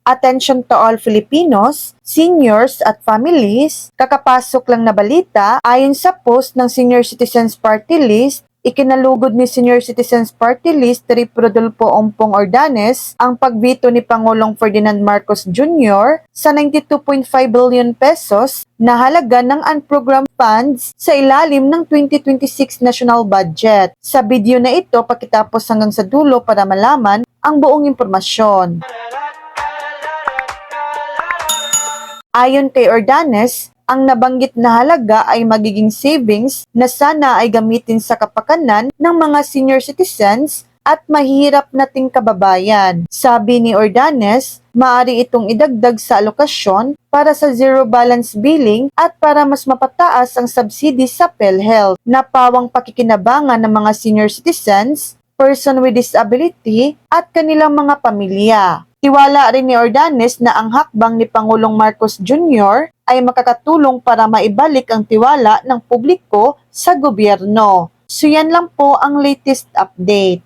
Attention to all Filipinos, seniors at families. Kakapasok lang na balita, ayon sa post ng Senior Citizens Party List, ikinalugod ni Senior Citizens Party List Rep. Rodolfo Ompong Ordanes ang pagveto ni Pangulong Ferdinand Marcos Jr. sa 92.5 billion pesos na halaga ng unprogrammed funds sa ilalim ng 2026 national budget. Sa video na ito, pakitapos hanggang sa dulo para malaman ang buong impormasyon. Ayon kay Ordanes, ang nabanggit na halaga ay magiging savings na sana ay gamitin sa kapakanan ng mga senior citizens at mahirap nating kababayan. Sabi ni Ordanes, maaari itong idagdag sa alokasyon para sa zero balance billing at para mas mapataas ang subsidy sa PhilHealth na pawang pakikinabangan ng mga senior citizens, person with disability at kanilang mga pamilya. Tiwala rin ni Ordanes na ang hakbang ni Pangulong Marcos Jr. ay makakatulong para maibalik ang tiwala ng publiko sa gobyerno. So yan lang po ang latest update.